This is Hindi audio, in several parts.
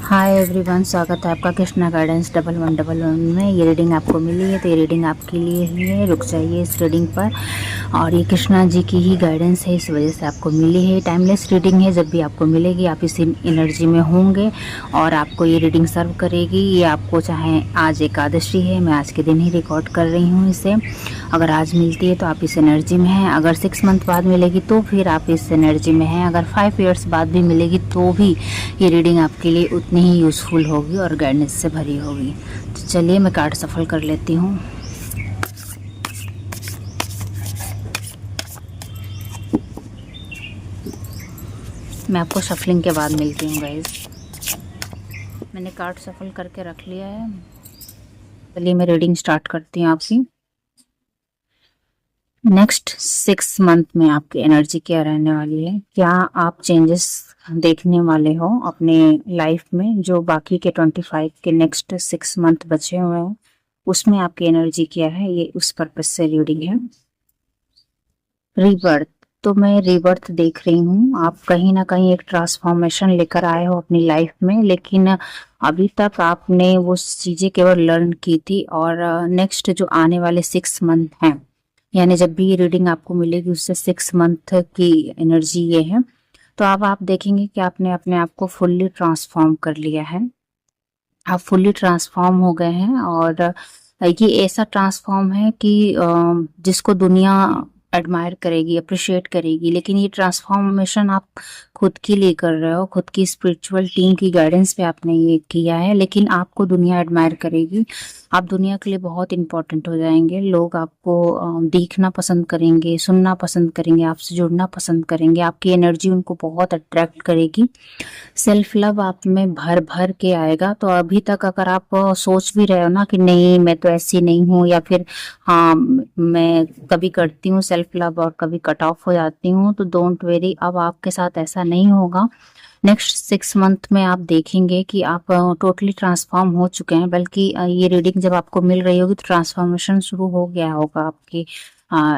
हाय एवरीवन, स्वागत है आपका कृष्णा गाइडेंस 1111 में। ये रीडिंग आपको मिली है तो ये रीडिंग आपके लिए ही है। रुक जाइए इस रीडिंग पर। और ये कृष्णा जी की ही गाइडेंस है, इस वजह से आपको मिली है। टाइमलेस रीडिंग है, जब भी आपको मिलेगी आप इसी एनर्जी में होंगे और आपको ये रीडिंग सर्व करेगी। ये आपको चाहे आज एकादशी है, मैं आज के दिन ही रिकॉर्ड कर रही हूँ इसे। अगर आज मिलती है तो आप इस एनर्जी में हैं। अगर 6 मंथ बाद मिलेगी तो फिर आप इस एनर्जी में हैं। अगर 5 ईयर्स बाद भी मिलेगी तो भी ये रीडिंग आपके लिए उतनी ही यूज़फुल होगी और गाइडेंस से भरी होगी। तो चलिए मैं कार्ड सफल कर लेती हूँ। मैं आपको शफलिंग के बाद मिलती हूँ गाइस। मैंने कार्ड सफल करके रख लिया है। चलिए मैं रीडिंग स्टार्ट करती हूँ आपकी। नेक्स्ट 6 मंथ में आपकी एनर्जी क्या रहने वाली है? क्या आप चेंजेस देखने वाले हो अपने लाइफ में? जो बाकी के 25 के नेक्स्ट 6 मंथ बचे हुए हैं उसमें आपकी एनर्जी क्या है? ये उस पर्पज से रीडिंग है। रीबर्थ, तो मैं रीबर्थ देख रही हूँ। आप कहीं ना कहीं एक ट्रांसफॉर्मेशन लेकर आए हो अपनी लाइफ में, लेकिन अभी तक आपने वो चीजें केवल लर्न की थी। और नेक्स्ट जो आने वाले 6 मंथ हैं, यानी जब भी ये रीडिंग आपको मिलेगी उससे 6 मंथ की एनर्जी ये है, तो अब आप देखेंगे कि आपने अपने आप को फुल्ली ट्रांसफॉर्म कर लिया है। आप फुल्ली ट्रांसफॉर्म हो गए हैं। और ये ऐसा ट्रांसफॉर्म है कि जिसको दुनिया एडमायर करेगी, अप्रिशिएट करेगी। लेकिन ये ट्रांसफॉर्मेशन आप खुद के लिए कर रहे हो, खुद की स्पिरिचुअल टीम की गाइडेंस पे आपने ये किया है। लेकिन आपको दुनिया एडमायर करेगी। आप दुनिया के लिए बहुत इंपॉर्टेंट हो जाएंगे। लोग आपको देखना पसंद करेंगे, सुनना पसंद करेंगे, आपसे जुड़ना पसंद करेंगे। आपकी एनर्जी उनको बहुत अट्रैक्ट करेगी। सेल्फ लव आप में भर भर के आएगा। तो अभी तक अगर आप सोच भी रहे हो ना कि नहीं मैं तो ऐसी नहीं हूँ, या फिर हाँ मैं कभी करती हूँ सेल्फ लव और कभी कट ऑफ हो जाती हूँ, तो डोंट वेरी, अब आपके साथ ऐसा नहीं होगा। नेक्स्ट 6 मंथ में आप देखेंगे कि आप टोटली ट्रांसफॉर्म हो चुके हैं। बल्कि ये रीडिंग जब आपको मिल रही होगी तो ट्रांसफॉर्मेशन शुरू हो गया होगा आपकी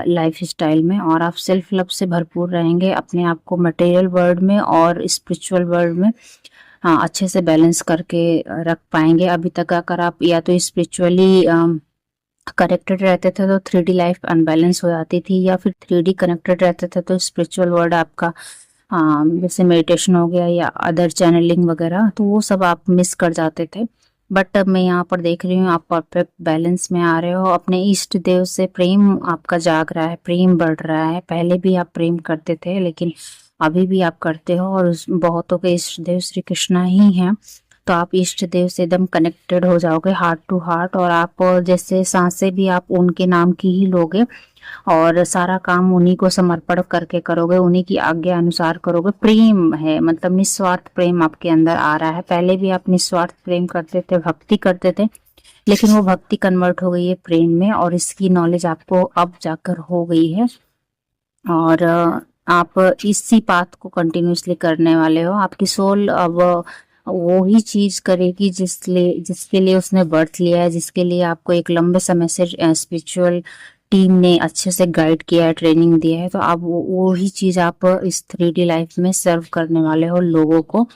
लाइफ स्टाइल में। और आप सेल्फ लव से भरपूर रहेंगे। अपने आप को मटेरियल वर्ल्ड में और स्पिरिचुअल वर्ल्ड में अच्छे से बैलेंस करके रख पाएंगे। अभी तक अगर आप या तो स्पिरिचुअली कनेक्टेड रहते थे तो 3D लाइफ अनबैलेंस हो जाती थी, या फिर 3D कनेक्टेड रहते थे तो स्पिरिचुअल वर्ल्ड आपका जैसे मेडिटेशन हो गया या अदर चैनलिंग वगैरह, तो वो सब आप मिस कर जाते थे। बट अब मैं यहाँ पर देख रही हूँ आप परफेक्ट बैलेंस में आ रहे हो। अपने इष्ट देव से प्रेम आपका जाग रहा है, प्रेम बढ़ रहा है। पहले भी आप प्रेम करते थे लेकिन अभी भी आप करते हो, और बहुतों के इष्ट देव श्री कृष्णा ही हैं। तो आप इष्ट देव से एकदम कनेक्टेड हो जाओगे हार्ट टू हार्ट। और आप जैसे सांसें भी आप उनके नाम की ही लोगे और सारा काम उन्हीं को समर्पण करके करोगे, उन्हीं की आज्ञा अनुसार करोगे। प्रेम है, मतलब निस्वार्थ प्रेम आपके अंदर आ रहा है। पहले भी आप निस्वार्थ प्रेम करते थे, भक्ति करते थे, लेकिन वो भक्ति कन्वर्ट हो गई है प्रेम में, और इसकी नॉलेज आपको अब जाकर हो गई है। और आप इसी पाथ को कंटिन्यूसली करने वाले हो। आपकी सोल अब वो ही चीज करेगी जिसके लिए उसने बर्थ लिया है, जिसके लिए आपको एक लंबे समय से स्पिरिचुअल टीम ने अच्छे से गाइड किया है, ट्रेनिंग दिया है। तो अब वो ही चीज आप इस 3D लाइफ में सर्व करने वाले हो लोगों को।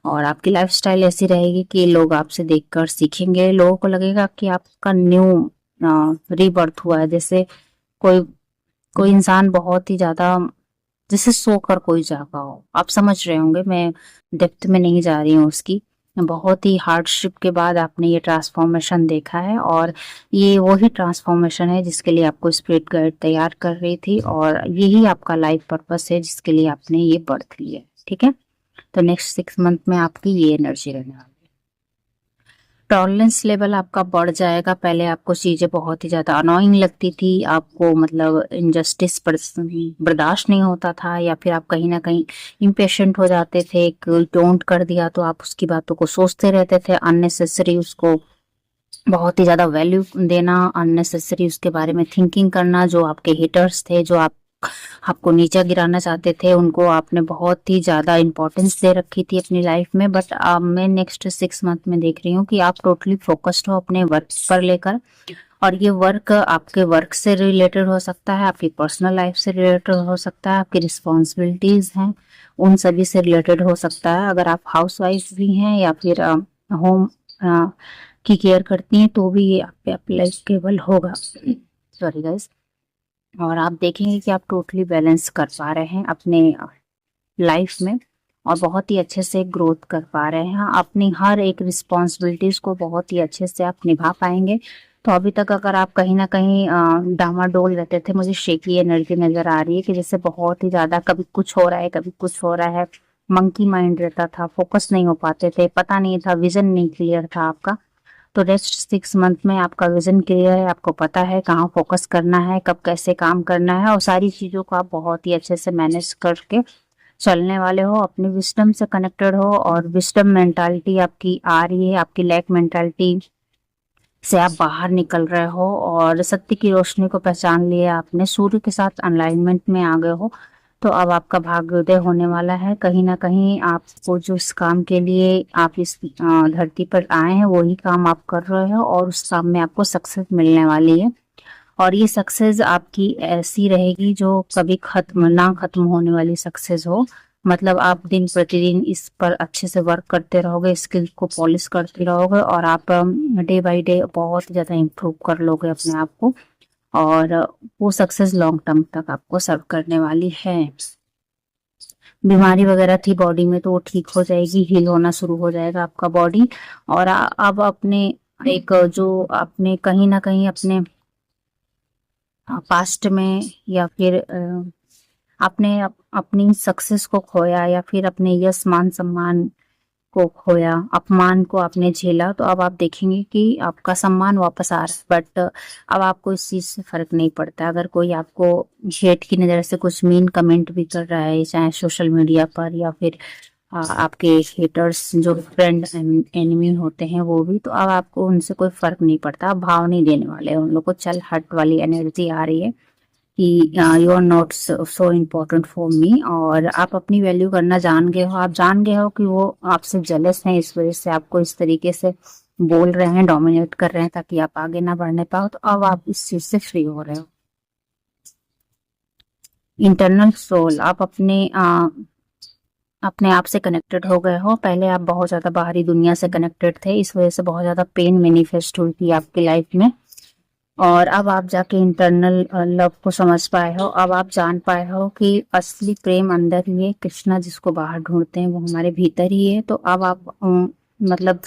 और आपकी लाइफस्टाइल ऐसी रहेगी कि लोग आपसे देखकर सीखेंगे। लोगों को लगेगा कि आपका न्यू रीबर्थ हुआ है। जैसे कोई कोई इंसान बहुत ही ज्यादा जैसे सोकर कोई जागा हो, आप समझ रहे होंगे। मैं डेप्थ में नहीं जा रही हूँ उसकी। बहुत ही हार्डशिप के बाद आपने ये ट्रांसफॉर्मेशन देखा है, और ये वही ट्रांसफॉर्मेशन है जिसके लिए आपको स्पिरिट गाइड तैयार कर रही थी, और यही आपका लाइफ पर्पस है जिसके लिए आपने ये बर्थ लिया है। ठीक है, तो नेक्स्ट 6 मंथ में आपकी ये एनर्जी रहने वाली है। टॉलरेंस लेवल आपका बढ़ जाएगा। पहले आपको चीजें बहुत ही ज्यादा अनोइंग लगती थी, आपको मतलब इनजस्टिस बर्दाश्त नहीं होता था, या फिर आप कहीं ना कहीं इम्पेशेंट हो जाते थे। कोई टोंट कर दिया तो आप उसकी बातों को सोचते रहते थे, अननेसेसरी उसको बहुत ही ज्यादा वैल्यू देना, अननेसेसरी उसके बारे में थिंकिंग करना। जो आपके हिटर्स थे, जो आपको नीचा गिराना चाहते थे, उनको आपने बहुत ही ज्यादा इंपॉर्टेंस दे रखी थी अपनी लाइफ में। बट अब मैं नेक्स्ट 6 मंथ में देख रही हूँ कि आप टोटली फोकस्ड हो अपने वर्क पर लेकर, और ये वर्क आपके वर्क से रिलेटेड हो सकता है, आपकी पर्सनल लाइफ से रिलेटेड हो सकता है, आपकी रिस्पॉन्सिबिलिटीज हैं उन सभी से रिलेटेड हो सकता है। अगर आप हाउस वाइफ भी हैं या फिर होम की केयर करती हैं तो भी ये आप पे अप्लीकेबल होगा। Sorry guys. और आप देखेंगे कि आप टोटली बैलेंस कर पा रहे हैं अपने लाइफ में और बहुत ही अच्छे से ग्रोथ कर पा रहे हैं। अपनी हर एक रिस्पॉन्सिबिलिटीज को बहुत ही अच्छे से आप निभा पाएंगे। तो अभी तक अगर आप कहीं ना कहीं डामाडोल रहते थे, मुझे शेकी एनर्जी नजर आ रही है कि जैसे बहुत ही ज्यादा कभी कुछ हो रहा है कभी कुछ हो रहा है, मंकी माइंड रहता था, फोकस नहीं हो पाते थे, पता नहीं था, विजन नहीं क्लियर था आपका। तो नेक्स्ट 6 मंथ में आपका विजन क्लियर है, आपको पता है कहाँ फोकस करना है, कब कैसे काम करना है और सारी चीजों को आप बहुत ही अच्छे से मैनेज करके चलने वाले हो, अपनी विस्डम से कनेक्टेड हो और विस्डम मेंटालिटी आपकी आ रही है, आपकी लैक मेंटालिटी से आप बाहर निकल रहे हो और सत्य की रोशनी को पहचान लिया आपने, सूर्य के साथ अलाइनमेंट में आ गए हो। तो अब आपका भाग्योदय होने वाला है। कहीं ना कहीं आपको जो इस काम के लिए आप इस धरती पर आए हैं वही काम आप कर रहे हो और उस काम में आपको सक्सेस मिलने वाली है। और ये सक्सेस आपकी ऐसी रहेगी जो कभी खत्म होने वाली सक्सेस हो। मतलब आप दिन प्रतिदिन इस पर अच्छे से वर्क करते रहोगे, स्किल को पॉलिश करते रहोगे और आप डे बाय डे बहुत ज्यादा इम्प्रूव कर लोगे अपने आप को और वो सक्सेस लॉन्ग टर्म तक आपको सर्व करने वाली है। बीमारी वगैरह थी बॉडी में तो वो ठीक हो जाएगी, हील होना शुरू हो जाएगा आपका बॉडी। और अब अपने एक जो आपने कहीं ना कहीं अपने पास्ट में या फिर आपने अपनी सक्सेस को खोया या फिर अपने यश मान सम्मान को खोया, अपमान को आपने झेला, तो अब आप देखेंगे कि आपका सम्मान वापस आ रहा है। बट अब आपको इस चीज से फर्क नहीं पड़ता। अगर कोई आपको हेट की नजर से कुछ मीन कमेंट भी कर रहा है, चाहे सोशल मीडिया पर या फिर आपके हेटर्स जो फ्रेंड एनिमी होते हैं वो भी, तो अब आपको उनसे कोई फर्क नहीं पड़ता, आप भाव नहीं देने वाले उन लोग को। चल हट वाली एनर्जी आ रही है कि you are not so important for me और आप अपनी वैल्यू करना जान गए हो। आप जान गए हो कि वो आपसे जेलस हैं, इस वजह से आपको इस तरीके से बोल रहे हैं, डोमिनेट कर रहे हैं ताकि आप आगे ना बढ़ने पाओ। तो अब आप इस चीज से फ्री हो रहे हो। इंटरनल सोल, आप अपने आप से कनेक्टेड हो गए हो। पहले आप बहुत ज्यादा बाहरी दुनिया से कनेक्टेड थे, इस वजह से बहुत ज्यादा पेन मैनिफेस्ट हुई थी आपकी लाइफ में। और अब आप जाके इंटरनल लव को समझ पाए हो। अब आप जान पाए हो कि असली प्रेम अंदर ही है, कृष्णा जिसको बाहर ढूंढते हैं वो हमारे भीतर ही है। तो अब आप मतलब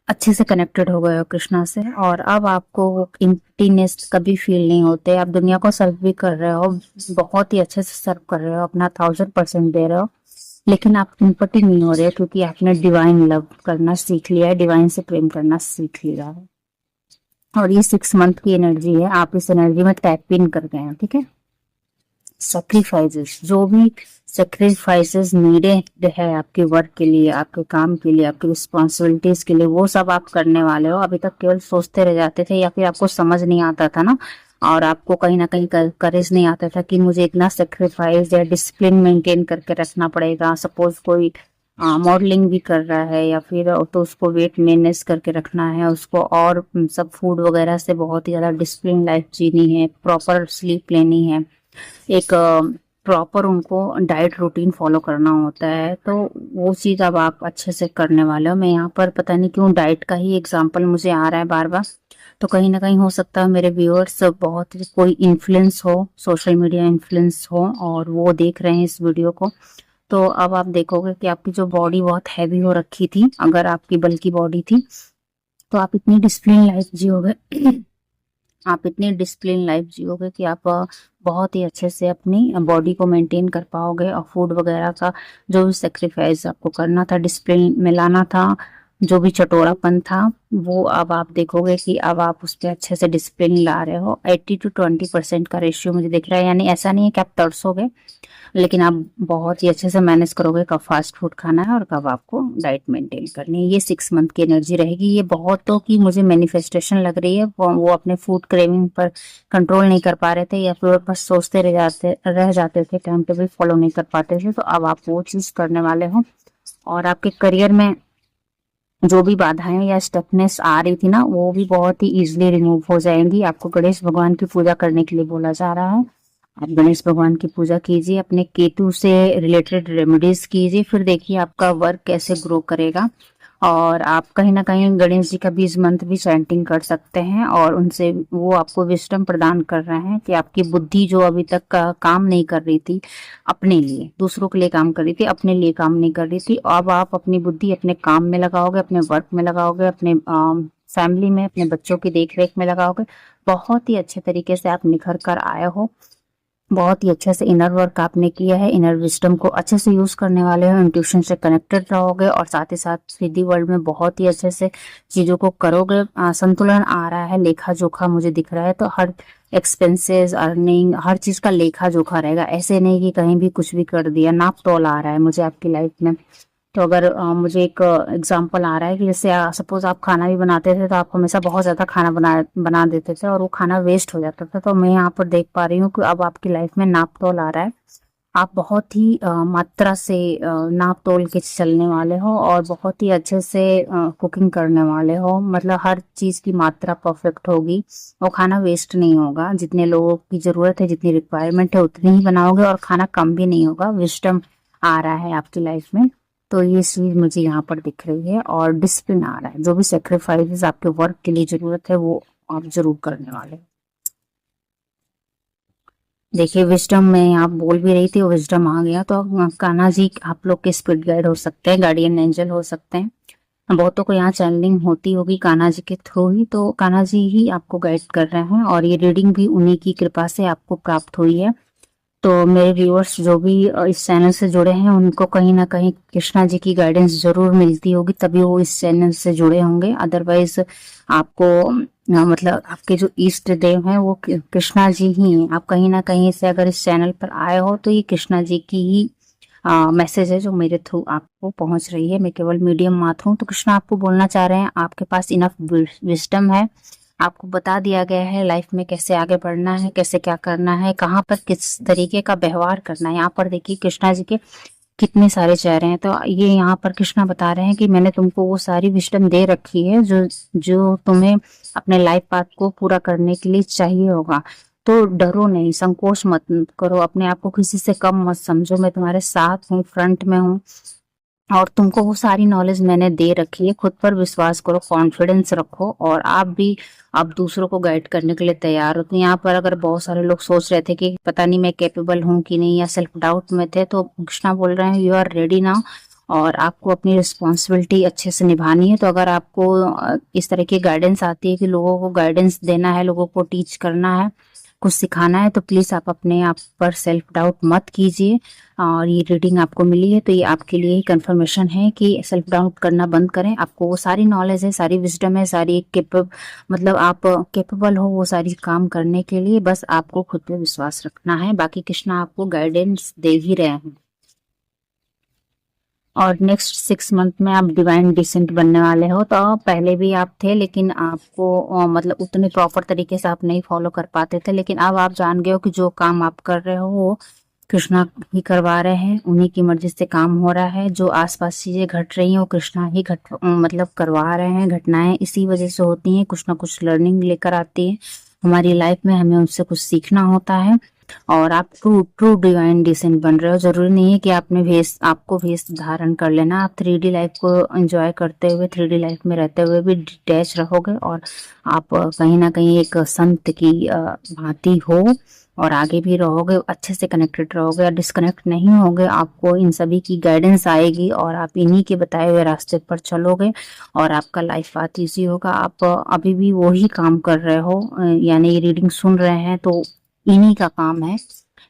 अच्छे से कनेक्टेड हो गए हो कृष्णा से और अब आपको वो एम्प्टीनेस कभी फील नहीं होते। आप दुनिया को सर्व भी कर रहे हो, बहुत ही अच्छे से सर्व कर रहे हो, अपना 1000% दे रहे हो, लेकिन आप इम्पटी नहीं हो रहे क्योंकि आपने डिवाइन लव करना सीख लिया है, डिवाइन से प्रेम करना सीख लिया है। और ये 6 मंथ की एनर्जी है, आप इस एनर्जी में टैप इन कर गए हैं। ठीक है, सेक्रीफाइसेस, जो भी सेक्रीफाइसेस नीडेड है आपके वर्क के लिए, आपके काम के लिए, आपकी रिस्पॉन्सिबिलिटीज के लिए, वो सब आप करने वाले हो। अभी तक केवल सोचते रह जाते थे या फिर आपको समझ नहीं आता था ना, और आपको कहीं ना कहीं करेज नहीं आता था कि मुझे इतना सेक्रीफाइस या डिसिप्लिन मेंटेन करके रखना पड़ेगा। सपोज कोई मॉडलिंग भी कर रहा है या फिर तो उसको वेट मैनेज करके रखना है उसको, और सब फूड वगैरह से बहुत ही ज्यादा डिसिप्लिन लाइफ जीनी है, प्रॉपर स्लीप लेनी है, एक प्रॉपर उनको डाइट रूटीन फॉलो करना होता है। तो वो चीज अब आप अच्छे से करने वाले हो। मैं यहाँ पर पता नहीं क्यों डाइट का ही एग्जाम्पल मुझे आ रहा है बार बार, तो कहीं ना कहीं हो सकता है मेरे व्यूअर्स बहुत कोई इन्फ्लुएंस हो, सोशल मीडिया इन्फ्लुएंस हो और वो देख रहे हैं इस वीडियो को। तो अब आप देखोगे कि आपकी जो बॉडी बहुत हैवी हो रखी थी, अगर आपकी बल्कि बॉडी थी, तो आप इतनी डिसिप्लिन लाइफ जियोगे आप इतनी डिसिप्लिन लाइफ जियोगे कि आप बहुत ही अच्छे से अपनी बॉडी को मेंटेन कर पाओगे। और फूड वगैरह का जो भी सेक्रीफाइस आपको करना था, डिसिप्लिन में लाना था, जो भी चटोरापन था, वो अब आप देखोगे कि अब आप उस पर अच्छे से डिसिप्लिन ला रहे हो। 80 to 20% का रेशियो मुझे दिख रहा है, यानी ऐसा नहीं है कि आप तरसोगे, लेकिन आप बहुत ही अच्छे से मैनेज करोगे कब फास्ट फूड खाना है और कब आपको डाइट मेंटेन करनी है। ये 6 मंथ की एनर्जी रहेगी। ये बहुतों की मुझे मैनिफेस्टेशन लग रही है, वो अपने फूड क्रेविंग पर कंट्रोल नहीं कर पा रहे थे या फिर बस सोचते रह जाते थे, टाइम टेबल फॉलो नहीं कर पाते थे। तो अब आप वो चीज करने वाले हो। और आपके करियर में जो भी बाधाएं या स्टकनेस आ रही थी ना, वो भी बहुत ही इजीली रिमूव हो जाएंगी। आपको गणेश भगवान की पूजा करने के लिए बोला जा रहा है। आप गणेश भगवान की पूजा कीजिए, अपने केतु से रिलेटेड रेमेडीज कीजिए, फिर देखिए आपका वर्क कैसे ग्रो करेगा। और आप कहीं ना कहीं गणेश जी का 20 मंत्र भी चैंटिंग कर सकते हैं, और उनसे वो आपको विजडम प्रदान कर रहे हैं कि आपकी बुद्धि जो अभी तक काम नहीं कर रही थी अपने लिए, दूसरों के लिए काम कर रही थी, अपने लिए काम नहीं कर रही थी, अब आप अपनी बुद्धि अपने काम में लगाओगे, अपने वर्क में लगाओगे, अपने फैमिली में, अपने बच्चों की देख रेख में लगाओगे। बहुत ही अच्छे तरीके से आप निखर कर आए हो। बहुत ही अच्छे से इनर वर्क आपने किया है, इनर विजडम को अच्छे से यूज करने वाले हो, इंट्यूशन से कनेक्टेड रहोगे, और साथ ही साथ 3D वर्ल्ड में बहुत ही अच्छे से चीजों को करोगे। संतुलन आ रहा है, लेखा जोखा मुझे दिख रहा है, तो हर एक्सपेंसेस, अर्निंग, हर चीज का लेखा जोखा रहेगा। ऐसे नहीं कि कहीं भी कुछ भी कर दिया। नाप तोल आ रहा है मुझे आपकी लाइफ में। तो अगर मुझे एक एग्जांपल आ रहा है कि जैसे सपोज आप खाना भी बनाते थे, तो आप हमेशा बहुत ज्यादा खाना बना देते थे और वो खाना वेस्ट हो जाता था। तो मैं यहाँ पर देख पा रही हूँ कि अब आपकी लाइफ में नाप तोल आ रहा है। आप बहुत ही मात्रा से नाप तोल के चलने वाले हो, और बहुत ही अच्छे से कुकिंग करने वाले हो। मतलब हर चीज की मात्रा परफेक्ट होगी, और खाना वेस्ट नहीं होगा। जितने लोगों की जरूरत है, जितनी रिक्वायरमेंट है, उतनी ही बनाओगे, और खाना कम भी नहीं होगा। विजडम आ रहा है आपकी लाइफ में। तो ये चीज मुझे यहाँ पर दिख रही है, और डिसिप्लिन आ रहा है। जो भी सेक्रीफाइसेस आपके वर्क के लिए जरूरत है, वो आप जरूर करने वाले हैं। देखिए विजडम में आप बोल भी रही थी, विजडम आ गया। तो कान्हा जी आप लोग के स्पिरिट गाइड हो सकते हैं, गार्डियन एंजल हो सकते हैं। बहुतों को यहाँ चैनलिंग होती होगी कान्हा जी के थ्रू ही, तो कान्हा जी ही आपको गाइड कर रहे हैं, और ये रीडिंग भी उन्हीं की कृपा से आपको प्राप्त हुई है। तो मेरे व्यूअर्स जो भी इस चैनल से जुड़े हैं, उनको कहीं ना कहीं कृष्णा जी की गाइडेंस जरूर मिलती होगी, तभी वो इस चैनल से जुड़े होंगे। अदरवाइज आपको मतलब आपके जो इष्ट देव हैं वो कृष्णा जी ही हैं। आप कहीं ना कहीं से अगर इस चैनल पर आए हो, तो ये कृष्णा जी की ही मैसेज है जो मेरे थ्रू आपको पहुंच रही है। मैं केवल मीडियम मात्र हूँ। तो कृष्णा आपको बोलना चाह रहे हैं, आपके पास इनफ विजडम है, आपको बता दिया गया है लाइफ में कैसे आगे बढ़ना है, कैसे क्या करना है, कहाँ पर किस तरीके का व्यवहार करना है। यहाँ पर देखिए कृष्णा जी के कितने सारे चेहरे हैं। तो ये यहाँ पर कृष्णा बता रहे हैं कि मैंने तुमको वो सारी विजडम दे रखी है जो जो तुम्हें अपने लाइफ पाथ को पूरा करने के लिए चाहिए होगा। तो डरो नहीं, संकोच मत करो, अपने आप को किसी से कम मत समझो। मैं तुम्हारे साथ हूँ, फ्रंट में हूँ, और तुमको वो सारी नॉलेज मैंने दे रखी है। खुद पर विश्वास करो, कॉन्फिडेंस रखो, और आप भी अब दूसरों को गाइड करने के लिए तैयार हो। तो यहाँ पर अगर बहुत सारे लोग सोच रहे थे कि पता नहीं मैं कैपेबल हूँ कि नहीं, या सेल्फ डाउट में थे, तो कृष्णा बोल रहे हैं यू आर रेडी नाउ, और आपको अपनी रिस्पॉन्सिबिलिटी अच्छे से निभानी है। तो अगर आपको इस तरह की गाइडेंस आती है कि लोगों को गाइडेंस देना है, लोगों को टीच करना है, कुछ सिखाना है, तो प्लीज आप अपने आप पर सेल्फ डाउट मत कीजिए। और ये रीडिंग आपको मिली है, तो ये आपके लिए ही कंफर्मेशन है कि सेल्फ डाउट करना बंद करें। आपको वो सारी नॉलेज है, सारी विजडम है, सारी मतलब आप कैपेबल हो वो सारी काम करने के लिए। बस आपको खुद पे विश्वास रखना है। बाकी कृष्णा आपको गाइडेंस दे ही रहे हैं। और नेक्स्ट 6 मंथ में आप डिवाइन डिसेंट बनने वाले हो। तो पहले भी आप थे, लेकिन आपको मतलब उतने प्रॉपर तरीके से आप नहीं फॉलो कर पाते थे, लेकिन अब आप जान गए हो कि जो काम आप कर रहे हो वो कृष्णा ही करवा रहे हैं, उन्हीं की मर्जी से काम हो रहा है। जो आसपास चीजें घट रही हैं वो कृष्णा ही मतलब करवा रहे हैं। घटनाएं इसी वजह से होती हैं, कुछ ना कुछ लर्निंग लेकर आती है हमारी लाइफ में, हमें उनसे कुछ सीखना होता है। और आप ट्रू ट्रू डिवाइन डिसेंट बन रहे हो। जरूरी नहीं है कि आपको भेष धारण कर लेना। आप 3D लाइफ को एंजॉय करते हुए, 3D लाइफ में रहते हुए भी डिटैच रहोगे, और आप कहीं ना कहीं एक संत की भांति हो, और आगे भी रहोगे, अच्छे से कनेक्टेड रहोगे, और डिस्कनेक्ट नहीं होगे। आपको इन सभी की गाइडेंस आएगी, और आप इन्हीं के बताए हुए रास्ते पर चलोगे, और आपका लाइफ पाथ ईजी होगा। आप अभी भी वही काम कर रहे हो, यानी ये रीडिंग सुन रहे हैं तो इन्हीं का काम है।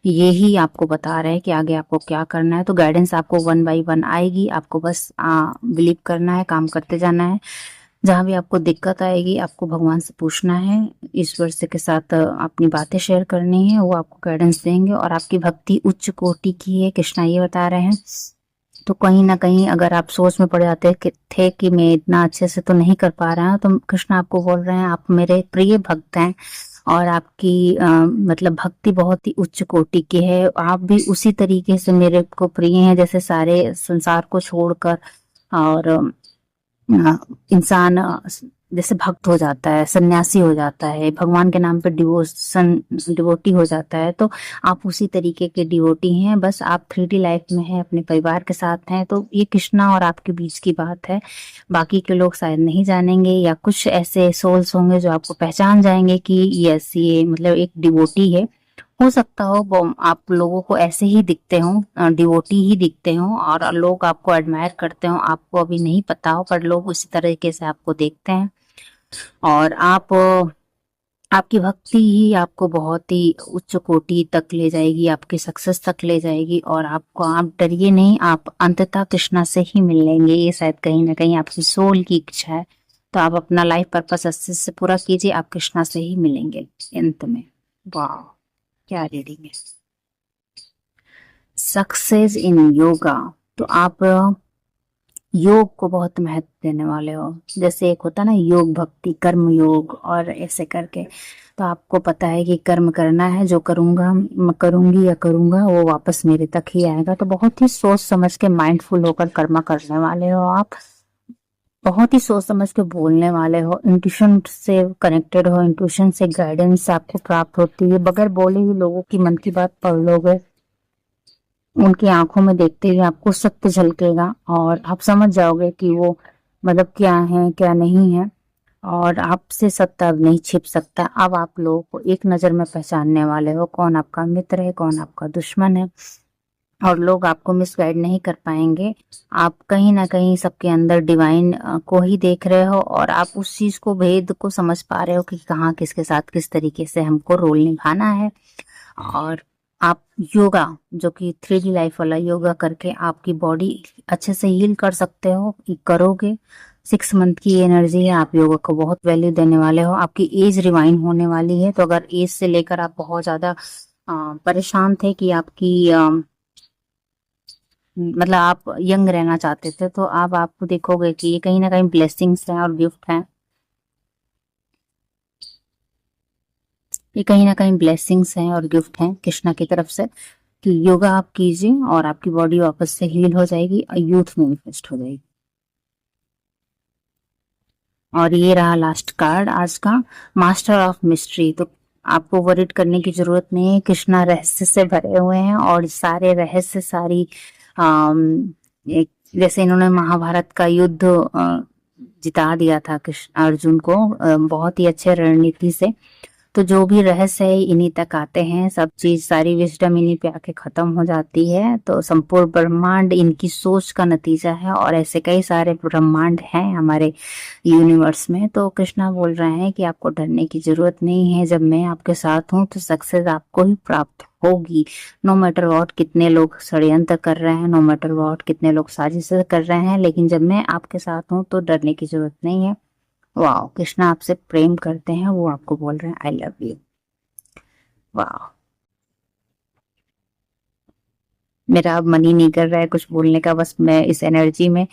ये ही आपको बता रहे हैं कि आगे आपको क्या करना है। तो गाइडेंस आपको 1 बाय 1 आएगी। आपको बस बिलीव करना है, काम करते जाना है। जहां भी आपको दिक्कत आएगी, आपको भगवान से पूछना है, ईश्वर से के साथ अपनी बातें शेयर करनी है, वो आपको गाइडेंस देंगे। और आपकी भक्ति उच्च कोटि की है, कृष्णा ये बता रहे हैं। तो कहीं ना कहीं अगर आप सोच में पड़ जाते थे कि मैं इतना अच्छे से तो नहीं कर पा रहा हूं, तो कृष्णा आपको बोल रहे हैं आप मेरे प्रिय भक्त हैं, और आपकी मतलब भक्ति बहुत ही उच्च कोटि की है। आप भी उसी तरीके से मेरे को प्रिय हैं, जैसे सारे संसार को छोड़कर, और इंसान जैसे भक्त हो जाता है, सन्यासी हो जाता है, भगवान के नाम पे डिवोटी हो जाता है, तो आप उसी तरीके के डिवोटी हैं। बस आप 3D लाइफ में हैं, अपने परिवार के साथ हैं, तो ये कृष्णा और आपके बीच की बात है। बाकी के लोग शायद नहीं जानेंगे, या कुछ ऐसे सोल्स होंगे जो आपको पहचान जाएंगे कि यस ये मतलब एक डिवोटी है। हो सकता हो वो आप लोगों को ऐसे ही दिखते हो, डिवोटी ही दिखते हो, और लोग आपको एडमायर करते हो, आपको अभी नहीं पता हो, पर लोग उसी तरीके से आपको देखते हैं। और आपकी भक्ति ही आपको बहुत ही उच्च कोटि तक ले जाएगी, आपकी सक्सेस तक ले जाएगी। और आप डरिए नहीं, आप अंततः कृष्णा से ही मिल लेंगे। ये शायद कहीं ना कहीं आपकी सोल की इच्छा है, तो आप अपना लाइफ पर्पस अच्छे से पूरा कीजिए, आप कृष्णा से ही मिलेंगे अंत में। वाह, क्या रीडिंग है। सक्सेस इन योगा, तो आप योग को बहुत महत्व देने वाले हो। जैसे एक होता है ना योग भक्ति, कर्म योग, और ऐसे करके, तो आपको पता है कि कर्म करना है, जो करूंगा मैं करूंगी या करूंगा वो वापस मेरे तक ही आएगा। तो बहुत ही सोच समझ के माइंडफुल होकर कर्म करने वाले हो आप। बहुत ही सोच समझ के बोलने वाले हो, इंट्यूशन से कनेक्टेड हो, इंट्यूशन से गाइडेंस आपको प्राप्त होती है। बगैर बोले ही लोगों की मन की बात पढ़ लोगे, उनकी आंखों में देखते ही आपको सत्य झलकेगा, और आप समझ जाओगे कि वो मतलब क्या है क्या नहीं है। और आपसे सत्य अब नहीं छिप सकता। अब आप लोगों को एक नजर में पहचानने वाले हो, कौन आपका मित्र है, कौन आपका दुश्मन है, और लोग आपको मिसगाइड नहीं कर पाएंगे। आप कहीं ना कहीं सबके अंदर डिवाइन को ही देख रहे हो, और आप उस चीज को, भेद को समझ पा रहे हो कि कहाँ किसके साथ किस तरीके से हमको रोल निभाना है। और आप योगा, जो कि 3D लाइफ वाला योगा करके आपकी बॉडी अच्छे से हील कर सकते हो, करोगे। 6 मंथ की एनर्जी है, आप योगा को बहुत वैल्यू देने वाले हो। आपकी एज रिवाइन होने वाली है, तो अगर एज से लेकर आप बहुत ज्यादा परेशान थे कि आपकी मतलब आप यंग रहना चाहते थे, तो अब आप देखोगे कि ये कहीं ना कहीं ब्लेसिंग्स हैं और गिफ्ट हैं। ये कहीं ना कहीं ब्लेसिंग्स हैं और गिफ्ट हैं कृष्णा की तरफ से, कि योगा आप कीजिए और आपकी बॉडी वापस से हील हो जाएगी और यूथ मैनिफेस्ट हो जाएगी। और ये रहा लास्ट कार्ड आज का, मास्टर ऑफ मिस्ट्री। तो आपको वरीड करने की जरूरत नहीं है, कृष्णा रहस्य से भरे हुए हैं, और सारे रहस्य, सारी एक जैसे इन्होंने महाभारत का युद्ध जिता दिया था कृष्ण अर्जुन को, बहुत ही अच्छे रणनीति से। तो जो भी रहस्य है इन्हीं तक आते हैं, सब चीज सारी विजडम इन्हीं पे आके खत्म हो जाती है। तो संपूर्ण ब्रह्मांड इनकी सोच का नतीजा है, और ऐसे कई सारे ब्रह्मांड हैं हमारे यूनिवर्स में। तो कृष्णा बोल रहे हैं कि आपको डरने की जरूरत नहीं है, जब मैं आपके साथ हूँ तो सक्सेस आपको ही प्राप्त होगी। नो मैटर वॉट कितने लोग षड्यंत्र कर रहे हैं, नो मैटर वॉट कितने लोग साजिशें कर रहे हैं, लेकिन जब मैं आपके साथ हूँ तो डरने की जरूरत नहीं है। वाह, कृष्णा आपसे प्रेम करते हैं, वो आपको बोल रहे हैं आई लव यू। वाह, मेरा अब मन ही नहीं कर रहा है कुछ बोलने का, बस मैं इस एनर्जी में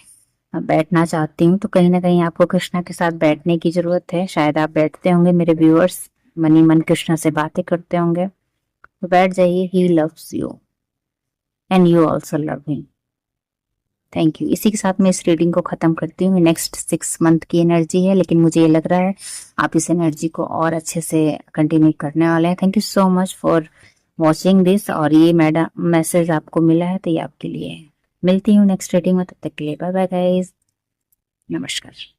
बैठना चाहती हूँ। तो कहीं ना कहीं आपको कृष्णा के साथ बैठने की जरूरत है। शायद आप बैठते होंगे, मेरे व्यूअर्स मन ही मन कृष्णा से बातें करते होंगे, तो बैठ जाइए। He loves you and you also love him. Thank you. इसी के साथ मैं इस रीडिंग को खत्म करती हूँ। नेक्स्ट 6 मंथ की एनर्जी है, लेकिन मुझे ये लग रहा है आप इस एनर्जी को और अच्छे से कंटिन्यू करने वाले हैं। Thank you so much for watching this. और ये मैडम मैसेज आपको मिला है तो ये आपके लिए है। मिलती हूँ नेक्स्ट रीडिंग में, तब तक के लिए बाय बाय गाइस, नमस्कार।